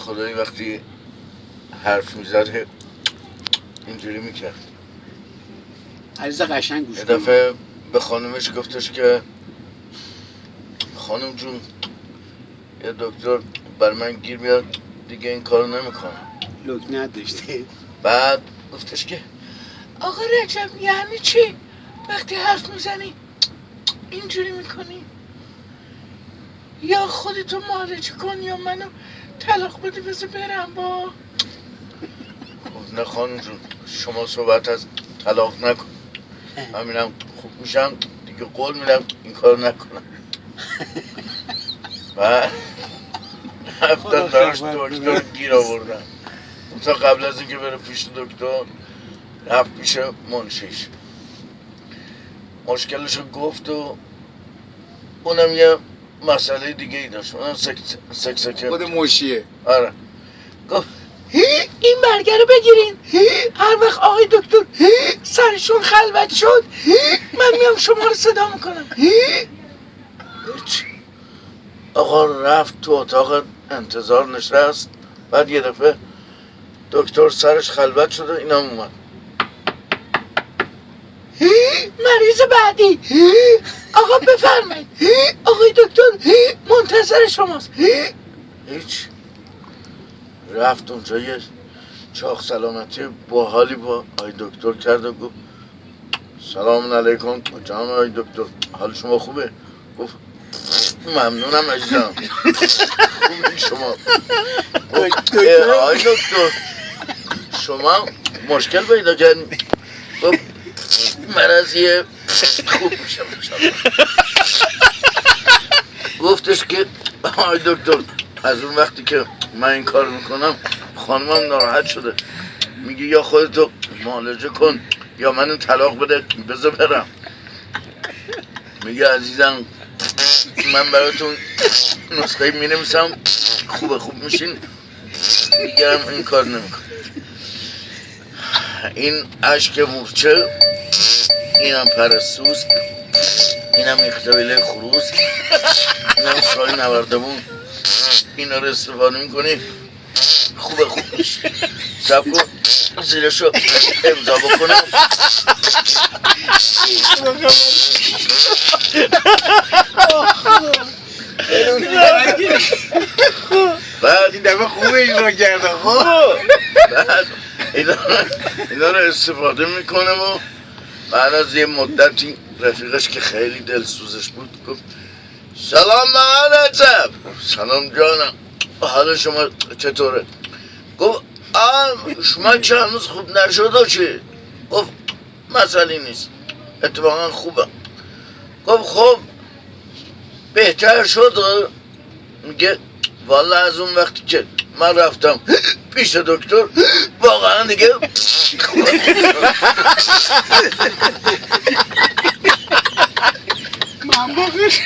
خدایی وقتی حرف میزد اینجوری میکرد. عریض قشنگ گوش یه کن. دفعه به خانومش گفتش که خانم جون یه دکتر بر من گیر میاد دیگه این کارو نمیکنم. لکنت داشته. بعد گفتش که آقا رجب یعنی چی وقتی حرف میزنی اینجوری میکنی؟ یا خودتو معالجه کن یا منو طلاق بده بذار برم با. نه خانم جون شما صحبت از طلاق نکن، همینم خوب میشم دیگه، قول میدم این کار نکنم. و رفتن داشت دکتر گیر آوردن. تا قبل از اینکه بره پیش دکتر رفت پیش منشیش، مشکلشو گفت و اونم یه مسئله دیگه ای داشت، اونم سکسکه خود موشیه. آره. گفت این برگه رو بگیرین، هر وقت آقای دکتر سرشون خلوت شد من میام شما رو صدا میکنم. آقا رفت تو اتاق انتظار نشست. بعد یه دفعه دکتر سرش خلوت شد و اینم اومد. مریض بعدی آقا بفرمایید، آقای دکتر منتظر شماست. هیچ. رفت اونجا یه چاق سلامتی باحالی با آقای دکتر کرد و گفت سلام علیکم جناب آقای دکتر، حال شما خوبه؟ گفت ممنونم عزیزم. خوبی شما؟ آقای دکتر شما مشکل پیدا کردین؟ گفت مرضیه خوب میشم. گفتش که آقای دکتر از اون وقتی که من این کار میکنم خانمم ناراحت شده، میگه یا خودتو معالجه کن یا منو طلاق بده بذار برم. میگه عزیزم من براتون نسخه مینویسم، خوب میشین دیگه هم این کار نمیکن. این اشک مورچه، اینم پرسوس، اینم اختبیله خروس، اینم شای نوردمون، اینا رو استفاده میکنی خوب میشه. سب کن زیرشو امضا بکنم. بعد این دفعه خوبه اجرا کرده. خب بعد اینا رو استفاده میکنه و بعد از یه مدتی رفیقش که خیلی دلسوزش بود گفت سلام من رجب. سلام جانم، حال شما چطوره؟ گفت شما که هنوز خوب نشده چی؟ گفت مسئله نیست اتفاقا خوبم. گفت خب بهتر شد؟ میگه والا از اون وقتی که من رفتم پیش دکتر واقعا دیگه من باقیش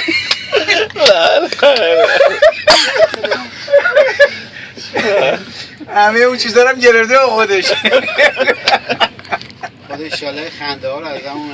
همه اون چیزا هم گرفته با خودش. خدا ایشالله خنده ها رو از همون